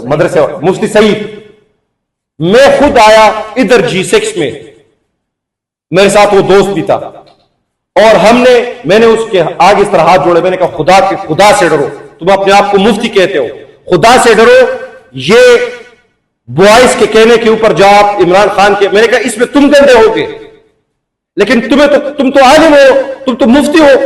मदरसे मुफ्ती सईद, मैं खुद आया इधर G6 में, मेरे साथ वो दोस्त भी था, और मैंने उसके आगे इस तरह हाथ जोड़े, मैंने कहा खुदा से डरो, तुम अपने आप को मुफ्ती कहते हो, खुदा से डरो, ये बॉयज के कहने के ऊपर जाओ आप इमरान खान के, मैंने कहा इसमें तुम गंदे होगे, लेकिन तुम तो आलिम हो, तुम तो मुफ्ती हो,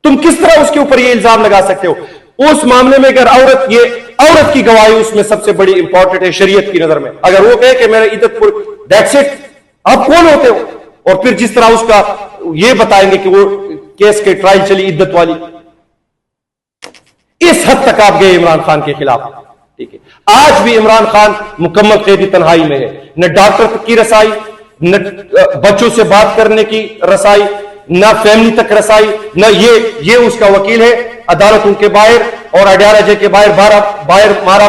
तुम किस तरह उसके ऊपर ये इल्जाम लगा सकते हो। उस मामले में अगर औरत की गवाही उसमें सबसे बड़ी इंपॉर्टेंट है शरीयत की नजर में, अगर वो कहे कि मेरा इद्दतपुर, दैट्स इट, आप कौन होते हो, और फिर जिस तरह उसका ये बताएंगे कि वो केस के ट्रायल चली इद्दत वाली, इस हद तक आप गए इमरान खान के खिलाफ। ठीक है, आज भी इमरान खान मुकम्मल कैदी तन्हाई में है, न डॉक्टर की रसाई, न बच्चों से बात करने की रसाई, न फैमिली तक रसाई, न ये उसका वकील है अदालतों के बाहर और अड्यारा जे के बाहर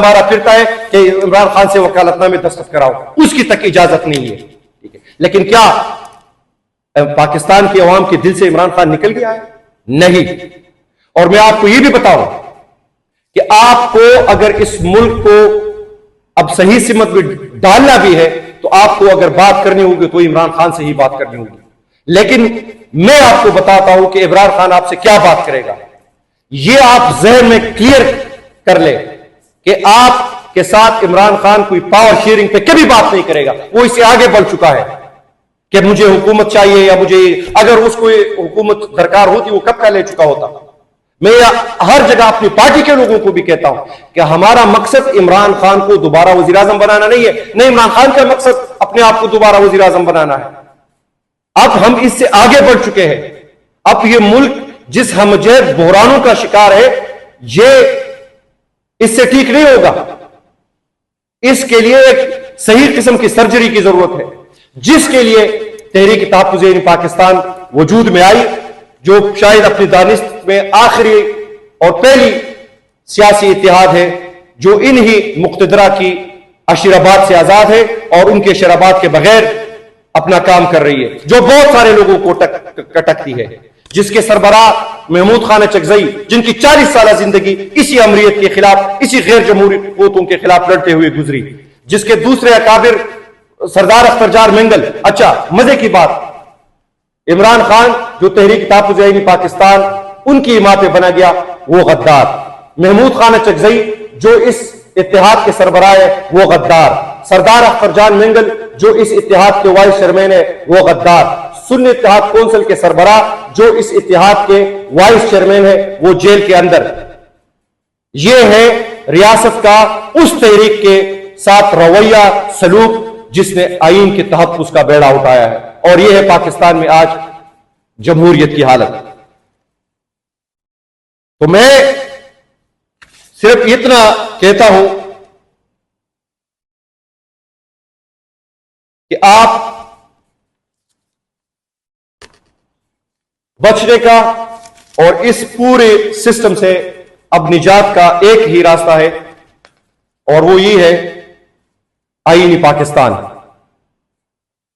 मारा फिरता है कि इमरान खान से वकालतनामे दस्तखत कराओ, उसकी तक इजाजत नहीं है। ठीक है, लेकिन क्या पाकिस्तान की अवाम के दिल से इमरान खान निकल गया है? नहीं। और मैं आपको यह भी बताऊं कि आपको अगर इस मुल्क को अब सही सिमत में डालना भी है तो आपको अगर बात करनी होगी तो इमरान खान से ही बात करनी होगी। लेकिन मैं आपको बताता हूं कि इमरान खान आपसे क्या बात करेगा, यह आप जहन में क्लियर कर ले कि आपके साथ इमरान खान कोई पावर शेयरिंग पे कभी बात नहीं करेगा। वो इससे आगे बढ़ चुका है कि मुझे हुकूमत चाहिए या मुझे, अगर उसको हुकूमत दरकार होती वो कब का ले चुका होता। मैं हर जगह अपनी पार्टी के लोगों को भी कहता हूं कि हमारा मकसद इमरान खान को दोबारा वजीर आजम बनाना नहीं है, नहीं, इमरान खान का मकसद अपने आप को दोबारा वजीर आजम बनाना है। अब हम इससे आगे बढ़ चुके हैं। अब ये मुल्क जिस हमजहत बहरानों का शिकार है, ये इससे ठीक नहीं होगा। इसके लिए एक सही किस्म की सर्जरी की जरूरत है, जिसके लिए तहरीक तहफ़्फ़ुज़ पाकिस्तान वजूद में आई, जो शायद अपनी दानिश में आखिरी और पहली सियासी इत्तेहाद है जो इन्हीं मुक़्तदरा की अशराबाद से आजाद है और उनके शराबात के बगैर अपना काम कर रही है, जो बहुत सारे लोगों को कटकती है, जिसके सरबराह महमूद खान चकजई, जिनकी 40 साल जिंदगी इसी अमरीत के खिलाफ, इसी गैर जमहूरी कुव्वतों के खिलाफ लड़ते हुए गुजरी, जिसके दूसरे अकाबिर सरदार अख्तर जार मेंगल। अच्छा, मजे की बात, इमरान खान जो तहरीक तहफ़्फ़ुज़ पाकिस्तान उनकी हिमायत पे बना गया, वो गद्दार। महमूद खान चकजई जो इस इत्तेहाद के सरबराह है, वो गद्दार। सरदार अख्तर जान मेंगल जो इस इत्तेहाद के वाइस चेयरमैन है, वो गद्दार। सुन्नी इत्तेहाद कौंसिल के सरबराह जो इस इत्तेहाद के वाइस चेयरमैन है, वो जेल के अंदर। यह है रियासत का उस तहरीक के साथ रवैया सलूक जिसने आईन के तहफ़्फ़ुज़ का बेड़ा उठाया है, और यह है पाकिस्तान में आज जमहूरियत की हालत। तो मैं सिर्फ इतना कहता हूं कि आप बचने का और इस पूरे सिस्टम से अब निजात का एक ही रास्ता है, और वो ये है आईनी पाकिस्तान।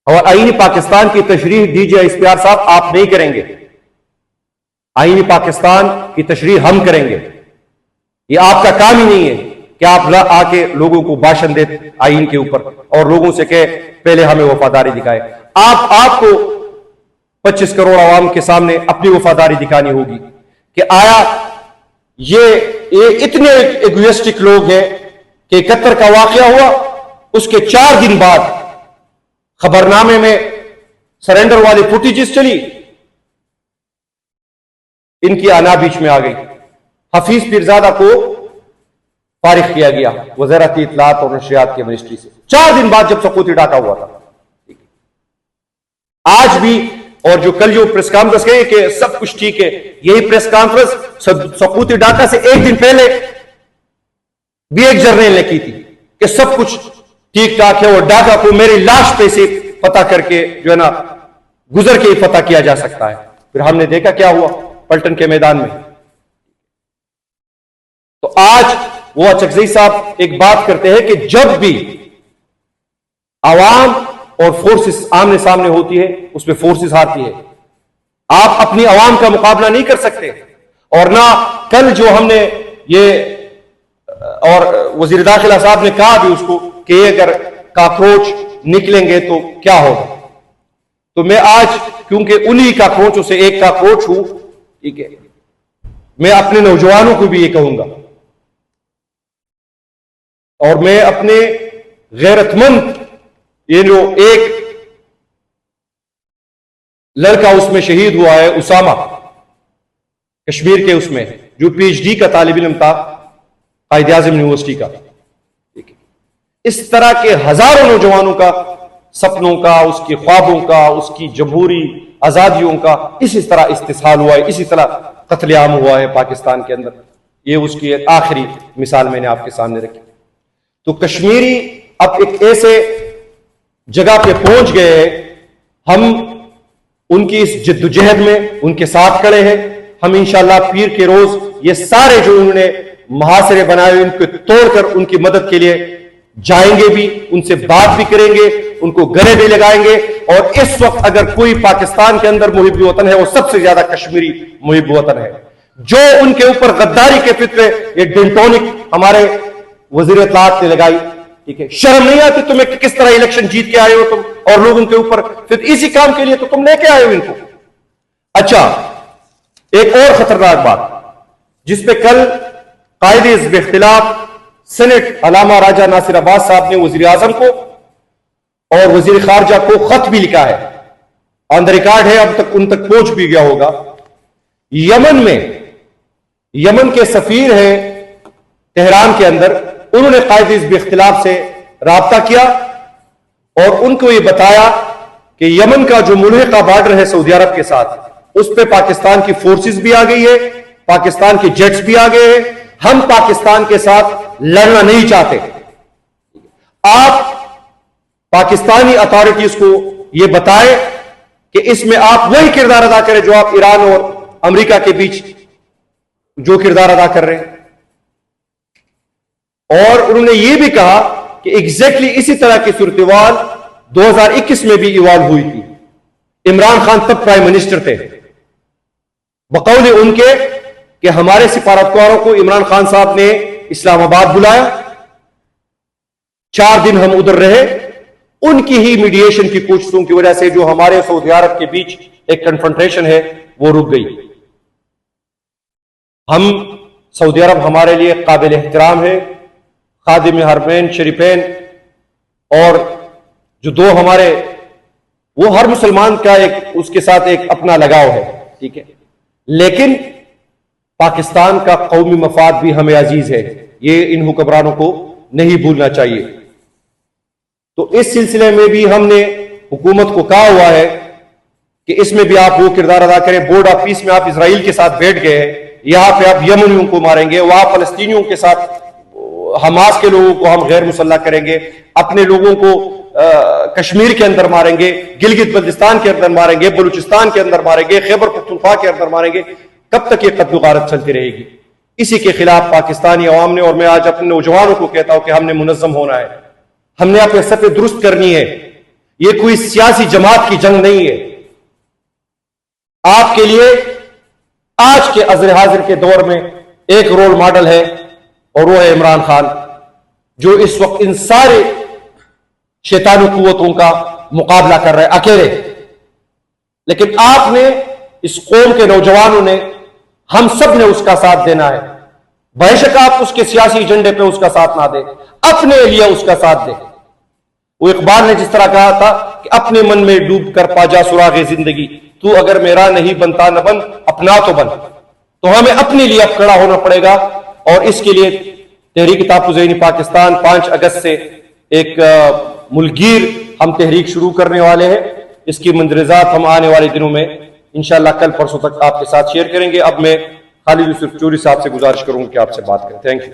और आईनी पाकिस्तान की तशरीह डीजे इख्तियार साहब आप नहीं करेंगे, आईनी पाकिस्तान की तशरीह हम करेंगे। ये आपका काम ही नहीं है कि आप आके लोगों को भाषण दे आईन के ऊपर और लोगों से कहे पहले हमें वफादारी दिखाए। आपको 25 करोड़ आवाम के सामने अपनी वफादारी दिखानी होगी कि आया ये इतने इगोइस्टिक लोग हैं कि 71 का वाकया हुआ, उसके 4 दिन बाद खबरनामे में सरेंडर वाली फुटेजेस चली, इनकी आना बीच में आ गई। हफीज पीरजादा को फारिग किया गया वज़ारत इत्तलात और नशरियात की मिनिस्ट्री से 4 दिन बाद, जब सकूती डाका हुआ था। आज भी, और जो कल जो प्रेस कॉन्फ्रेंस गई कि सब कुछ ठीक है, यही प्रेस कॉन्फ्रेंस सकूती डाका से 1 दिन पहले भी एक जर्नल ने की थी कि सब कुछ ठीक ठाक है और डाका को मेरी लाश पे से पता करके जो है ना गुजर के ही पता किया जा सकता है। फिर हमने देखा क्या हुआ पलटन के मैदान में। तो आज वो चकजई साहब एक बात करते हैं कि जब भी आवाम और फोर्सेस आमने सामने होती है उसमें फोर्सेस हारती है। आप अपनी आवाम का मुकाबला नहीं कर सकते। और ना कल जो हमने ये और वजीर दाखिला साहब ने कहा भी उसको कि अगर काकरोच निकलेंगे तो क्या होगा। तो मैं आज क्योंकि उन्हीं काकरोचों से एक काकरोच हूं, ठीक है, मैं अपने नौजवानों को भी ये कहूंगा और मैं अपने गैरतमंद, ये जो एक लड़का उसमें शहीद हुआ है उसामा, कश्मीर के, उसमें जो पीएचडी का तालिब इल्म था कायद आज़म यूनिवर्सिटी का, इस तरह के हजारों नौजवानों का सपनों का, उसके ख्वाबों का, उसकी जमहूरी आजादियों का इसी तरह इस्तिसाल हुआ है, इसी तरह कत्लेआम हुआ है पाकिस्तान के अंदर। ये उसकी एक आखिरी मिसाल मैंने आपके सामने रखी। तो कश्मीरी अब एक ऐसे जगह पे पहुंच गए हैं, हम उनकी इस जद्दोजहद में उनके साथ खड़े हैं। हम इंशाअल्लाह पीर के रोज ये सारे जो उन्होंने मुहासरे बनाए उनको तोड़कर उनकी मदद के लिए जाएंगे भी, उनसे बात भी करेंगे, उनको गले भी लगाएंगे। और इस वक्त अगर कोई पाकिस्तान के अंदर मुहिब वतन है, वो सबसे ज्यादा कश्मीरी मुहिब वतन है। जो उनके ऊपर गद्दारी के फितरे, ये डेंटोनिक हमारे वजीर इत्तलात ने लगाई, ठीक है, शर्म नहीं आती तुम्हें कि किस तरह इलेक्शन जीत के आए हो तुम और लोग उनके ऊपर, फिर इसी काम के लिए तो तुम लेके आए हो इनको। अच्छा, एक और खतरनाक बात जिसपे कल कायदे इख्तिलाफ सेनेट अलामा राजा नासिर अब्बास साहब ने वजीर आजम को और वजीर खारजा को खत भी लिखा है, ऑन द रिकॉर्ड है, अब तक उन तक पहुंच भी गया होगा। यमन में, यमन के सफीर है तेहरान के अंदर, उन्होंने कायदे इख्तिलाफ से राब्ता किया और उनको यह बताया कि यमन का जो मुल्हिका बॉर्डर है सऊदी अरब के साथ, उस पर पाकिस्तान की फोर्सेस भी आ गई है, पाकिस्तान के जेट्स भी आ गए हैं। हम पाकिस्तान के साथ लड़ना नहीं चाहते। आप पाकिस्तानी अथॉरिटीज को यह बताएं कि इसमें आप वही किरदार अदा करें जो आप ईरान और अमेरिका के बीच जो किरदार अदा कर रहे हैं। और उन्होंने यह भी कहा कि एग्जैक्टली इसी तरह की सूरतवाल 2021 में भी इवॉल्व हुई थी। इमरान खान तब प्राइम मिनिस्टर थे, बकौले उनके कि हमारे सिफारतकारों को इमरान खान साहब ने इस्लामाबाद बुलाया, 4 दिन हम उधर रहे, उनकी ही मीडिएशन की कोशिशों की वजह से जो हमारे सऊदी अरब के बीच एक कन्फ्रंटेशन है वो रुक गई। हम सऊदी अरब हमारे लिए काबिल एहतराम है, खादिम हरमैन शरीफैन, और जो दो हमारे, वो हर मुसलमान का एक उसके साथ एक अपना लगाव है, ठीक है, लेकिन पाकिस्तान का कौमी मफाद भी हमें अजीज है, ये इन हुक्मरानों को नहीं भूलना चाहिए। तो इस सिलसिले में भी हमने हुकूमत को कहा हुआ है कि इसमें भी आप वो किरदार अदा करें। बोर्ड ऑफ पीस में आप इजराइल के साथ बैठ गए, यहां पे आप यमनियों को मारेंगे, वहां फलस्तीनियों के साथ हमास के लोगों को हम गैर मुसल्लह करेंगे, अपने लोगों को कश्मीर के अंदर मारेंगे, गिलगित बल्तिस्तान के अंदर मारेंगे, बलूचिस्तान के अंदर मारेंगे, खैबर पख्तूनख्वा के अंदर मारेंगे। कब तक ये कत्ल गारत चलती रहेगी? इसी के खिलाफ पाकिस्तानी अवाम ने, और मैं आज अपने नौजवानों को कहता हूं कि हमने मुनज़्ज़म होना है, हमने अपने सफ़े दुरुस्त करनी है। ये कोई सियासी जमात की जंग नहीं है। आपके लिए आज के अज़र हाजिर के दौर में एक रोल मॉडल है और वो है इमरान खान, जो इस वक्त इन सारे शैतानी कुव्वतों का मुकाबला कर रहे हैं अकेले। लेकिन आपने, इस कौम के नौजवानों ने, हम सब ने उसका साथ देना है। बेशक आप उसके सियासी एजेंडे पे उसका साथ ना दें, अपने लिए उसका साथ दें। वो इकबाल ने जिस तरह कहा था कि अपने मन में डूब कर पाजा सुरागे जिंदगी, तू अगर मेरा नहीं बनता न बन, अपना तो बन। तो हमें अपने लिए अब खड़ा होना पड़ेगा और इसके लिए तहरीक ताफ़ुज़ पाकिस्तान 5 अगस्त से एक मुल्कगीर हम तहरीक शुरू करने वाले हैं। इसकी मंजरेजात हम आने वाले दिनों में इंशाअल्लाह कल परसों तक आपके साथ शेयर करेंगे। अब मैं खालिद यूसुफ चौधरी साहब से गुजारिश करूंगा कि आपसे बात करें। Thank you.